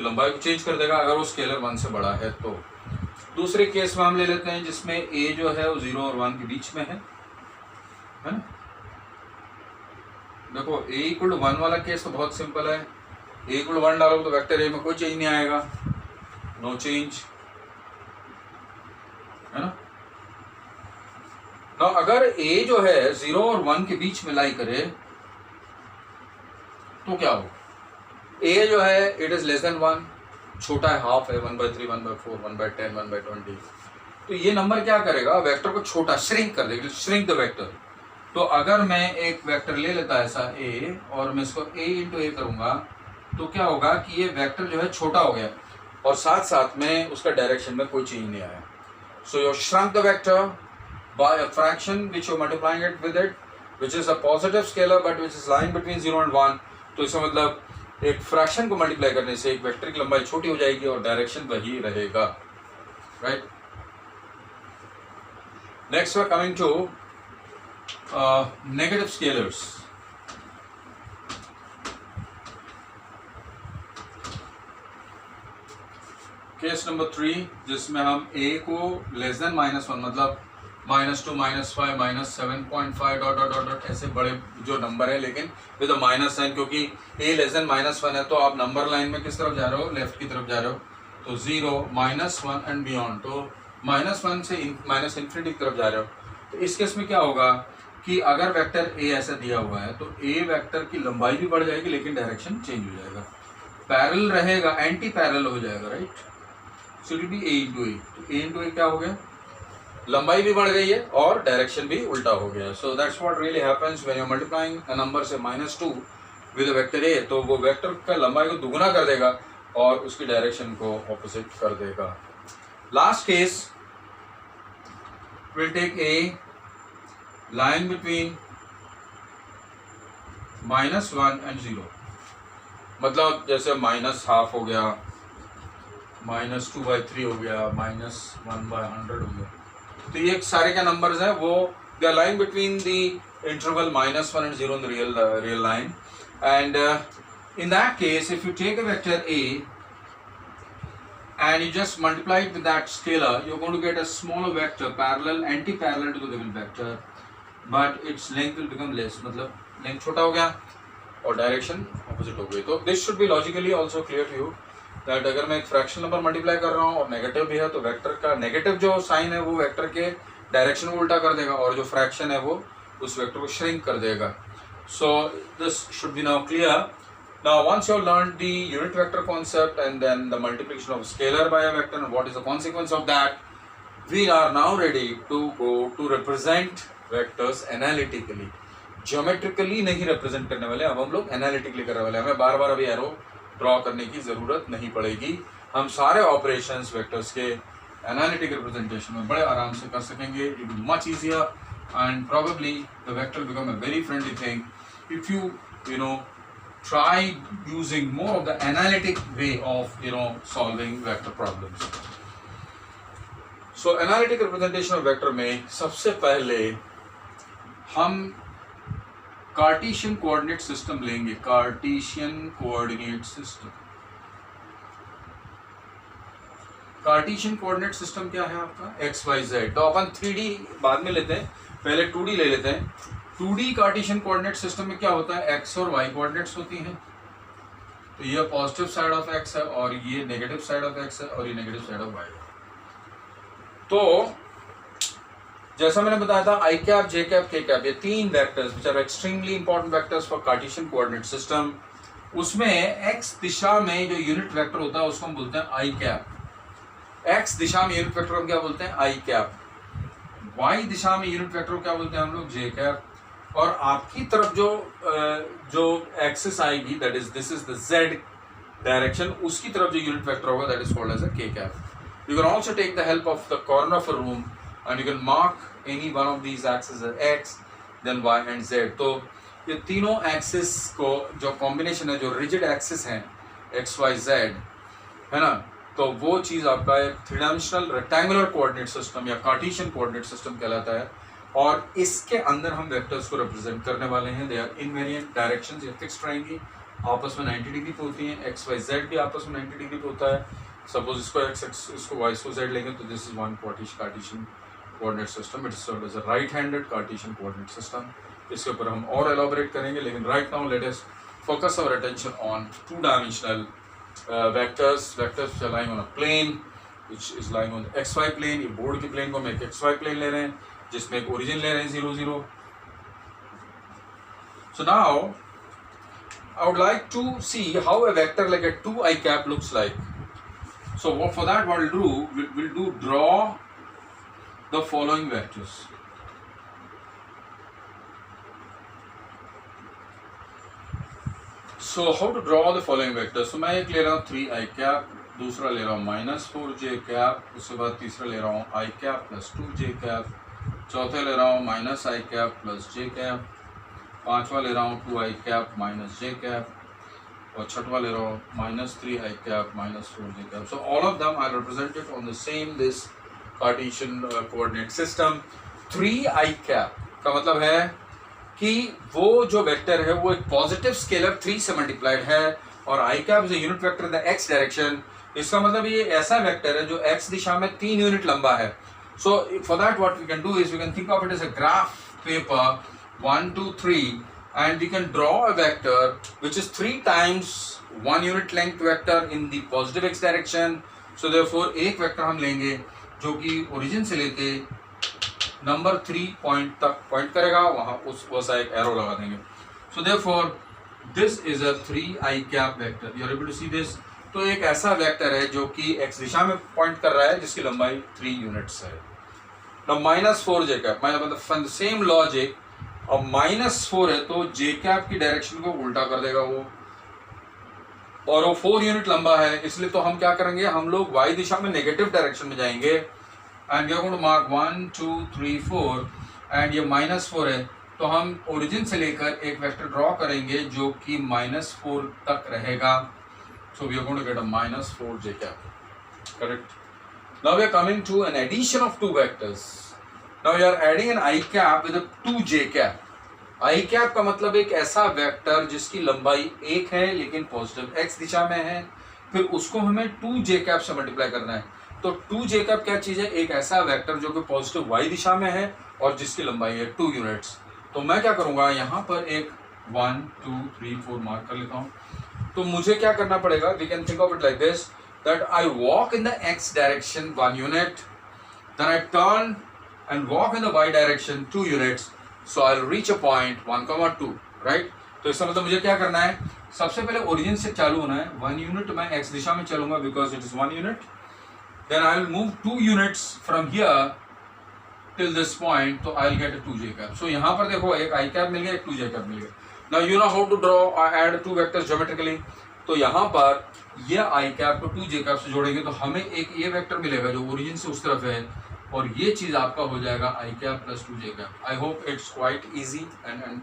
लंबाई को चेंज कर देगा अगर वो स्केलर 1 से बड़ा है तो। दूसरे केस में हम ले लेते हैं जिसमें a जो है वो 0 और 1 के बीच में है ना। देखो a इक्वल टू 1 वाला केस तो बहुत सिंपल है, a इक्वल टू 1 डालोगे तो वेक्टर a में कोई चेंज नहीं आएगा, नो चेंज, है ना। तो अगर a जो है 0 और 1 के बीच में लाई करे तो क्या हो, a जो है इट इज लेस देन 1, छोटा है, हाफ है, 1/3, 1/4, 1/10, 1/20, तो ये नंबर क्या करेगा, वेक्टर को छोटा श्रिंक कर देगा, श्रिंक द वेक्टर। तो अगर मैं एक वेक्टर ले लेता ऐसा a और मैं इसको a इंटू a करूंगा तो क्या होगा कि ये वेक्टर जो है छोटा हो गया और साथ साथ में उसका डायरेक्शन में कोई चेंज नहीं आया। So you shrunk the vector by a fraction which you multiplying it with it which is a positive scalar but which is lying between 0 and 1। तो इसका मतलब एक फ्रैक्शन को मल्टीप्लाई करने से एक वेक्टर की लंबाई छोटी हो जाएगी और डायरेक्शन वही रहेगा, right. Next we are coming to negative scalars. Case number 3 जिसमें हम a को लेस देन -1 मतलब -2, -5, -7.5 डॉट डॉट डॉट डॉट ऐसे बड़े जो नंबर है लेकिन विद अ माइनस साइन, क्योंकि a लेस देन -1 है तो आप नंबर लाइन में किस तरफ जा रहे हो, लेफ्ट की तरफ जा रहे हो, तो 0, -1 एंड बियॉन्ड, तो -1 से माइनस इन्फिनिटी की तरफ जा रहे हो। तो इस केस में क्या होगा कि अगर वेक्टर a ऐसा दिया हुआ है तो a वेक्टर की लंबाई भी बढ़ जाएगी लेकिन डायरेक्शन चेंज हो जाएगा, पैरेलल रहेगा, एंटी पैरेलल हो जाएगा, right. So it will be a into a, तो a इंटू a क्या हो गया, लंबाई भी बढ़ गई है और डायरेक्शन भी उल्टा हो गया। So that's what really happens when you multiplying a number से -2 विद अ वेक्टर a, तो वो वेक्टर का लंबाई को दुगुना कर देगा और उसकी डायरेक्शन को ऑपोजिट कर देगा। Last case will take a lying between -1 and 0, मतलब जैसे -½ हो गया, -2/3 हो गया, -1/100 हो गया, तो ये सारे क्या नंबर्स हैं वो they are lying between the interval -1 and 0 in the real line, and in that case if you take a vector a and you just multiply it with that scalar, you're going to get a smaller vector parallel, anti-parallel to the given vector, but its length will become less, मतलब length छोटा हो गया और direction opposite हो गई। तो this should be logically also clear to you that अगर मैं एक फ्रैक्शन नंबर मल्टीप्लाई कर रहा हूँ और नेगेटिव भी है तो वेक्टर का नेगेटिव जो साइन है वो वेक्टर के डायरेक्शन को उल्टा कर देगा और जो फ्रैक्शन है वो उस वेक्टर को श्रिंक कर देगा। So this should B now clear. Now once you have learned the unit vector concept and then the multiplication of scalar by a vector and what is the consequence of that, we are now ready to go to represent vectors analytically. Geometrically नहीं represent करने वाले, अब हम लोग analytically करने वाले, हमें बार बार अभी arrow draw करने की ज़रूरत नहीं पड़ेगी, हम सारे operations vectors के analytic representation में बड़े आराम से कर सकेंगे। It will be much easier and probably the vector will become a very friendly thing if you know try using more of the analytic way of solving vector problems. So analytic representation of vector में सबसे पहले हम Cartesian coordinate system लेंगे। Cartesian coordinate system, Cartesian coordinate system क्या है आपका, x y z। तो अपन 3D बाद में लेते हैं, पहले 2D ले लेते हैं। 2D कार्टेशियन कोऑर्डिनेट सिस्टम में क्या होता है, x और y कोऑर्डिनेट्स होती हैं, तो ये पॉजिटिव साइड ऑफ x है और ये नेगेटिव साइड ऑफ x है और ये नेगेटिव साइड ऑफ y है। तो जैसा मैंने बताया था i cap, j cap, k cap, ये तीन vectors which are extremely important vectors for Cartesian coordinate system. उसमें x दिशा में जो यूनिट वेक्टर होता है उसको हम बोलते हैं i कैप, x दिशा में यूनिट वेक्टर को क्या बोलते हैं i कैप, y दिशा में यूनिट वेक्टर को क्या बोलते हैं हम लोग j कैप, और आपकी तरफ जो एक्सिस आएगी that is this is the z direction, उसकी तरफ जो यूनिट वेक्टर होगा that is called as a k cap. You can also take the help of the corner of a room and you can mark any one of these axis x then y and z। तो ये तीनों axis को जो combination है, जो rigid axis हैं x y z, है ना, तो वो चीज़ आपका एक 3-डायमेंशनल रेक्टेंगुलर कोऑर्डिनेट सिस्टम या कार्टेशियन कोऑर्डिनेट सिस्टम कहलाता है। और इसके अंदर हम वेक्टर्स को रिप्रेजेंट करने वाले हैं। दे आर इनवेरिएंट, डायरेक्शंस ये फिक्स्ड रहेंगी, आपस में 90 डिग्री पे होती हैं, एक्स वाई जेड भी आपस में 90 डिग्री पे होता है। सपोज इसको एक्स एक्स इसको वाई इसको जेड लेंगे तो this is one Cartesian coordinate system, it is called as a right handed Cartesian coordinate system. इसके ऊपर हम और एलॉबरेट करेंगे, लेकिन right now let us focus our attention on two dimensional vectors which are lying on a plane which is lying on the xy plane। ये board के plane को हम एक xy प्लेन ले रहे हैं जिसमें एक ओरिजिन ले रहे हैं 0 0। So now I would like to see how a vector like a 2 I cap looks like. So for that what we'll do, we'll draw the following vectors. So how to draw the following vectors? So मैं एक ले रहा हूँ 3i cap, दूसरा ले रहा हूँ -4j cap, उसके बाद तीसरा ले रहा हूँ i cap plus 2j cap, चौथा ले रहा हूँ -i cap plus j cap, पांचवा ले रहा हूँ 2i cap minus j cap, और छठवा ले रहा हूँ -3i cap minus 4j cap. So all of them are represented on the same this Cartesian coordinate system. 3i cap का मतलब है कि वो जो वेक्टर है वो एक पॉजिटिव स्केलर 3 से मल्टीप्लाइड है, और i cap is a unit vector in the x direction. इसका मतलब ये ऐसा वेक्टर है जो x दिशा में 3 यूनिट लंबा है। So for that what we can do is we can think of it as a graph paper 1 2 3 and we can draw a vector which is 3 times 1 unit length vector in the positive x direction. So therefore एक vector हम लेंगे जो कि origin से लेके number 3 point तक point करेगा, वहां उस वैसा एक एरो लगा देंगे। So therefore this is a 3i cap vector. You are able to see this. तो एक ऐसा वेक्टर है जो कि x दिशा में पॉइंट कर रहा है जिसकी लंबाई 3 यूनिट्स है। Now -4j cap मतलब फ्रॉम द सेम लॉजिक, अब -4 है तो j कैप की डायरेक्शन को उल्टा कर देगा वो, और वो 4 यूनिट लंबा है, इसलिए तो हम क्या करेंगे, हम लोग y दिशा में नेगेटिव डायरेक्शन में जाएंगे। And we are going to mark 1 2 3 4 and ये -4 है तो हम ओरिजिन से लेकर एक वेक्टर ड्रॉ करेंगे जो कि -4 तक रहेगा। So we are going to get a -4j cap, correct. Now we are coming to an addition of 2 vectors. Now you are adding an i cap with a 2j cap. i cap का मतलब एक ऐसा vector जिसकी लंबाई 1 है लेकिन positive x दिशा में है, फिर उसको हमें 2j cap से मल्टीप्लाई करना है। तो 2j cap क्या चीज़ है, एक ऐसा वेक्टर जो कि पॉजिटिव y दिशा में है और जिसकी लंबाई है 2 यूनिट्स। तो मैं क्या करूँगा, यहाँ पर एक 1 2 3 4 मार्क कर लेता हूँ। तो मुझे क्या करना पड़ेगा, we can think of it like this, that I walk in the x direction 1 unit, then I turn and walk in the y direction 2 units, so I'll reach a point 1, 2, right? तो इसका मतलब मुझे क्या करना है, सबसे पहले origin से चालू होना है, 1 यूनिट मैं x दिशा में चलूंगा because it is 1 unit, then I will move 2 units from here till this point, तो I will get a 2j cap. सो यहाँ पर देखो एक i कैप मिल गया, एक 2j कैप मिल गया। Now you know how to draw add 2 vectors geometrically. तो यहाँ पर ये i कैप को 2j कैप से जोड़ेंगे तो हमें एक ये वेक्टर मिलेगा जो ओरिजिन से उस तरफ है, और ये चीज़ आपका हो जाएगा i cap plus 2j cap। I hope it's quite easy and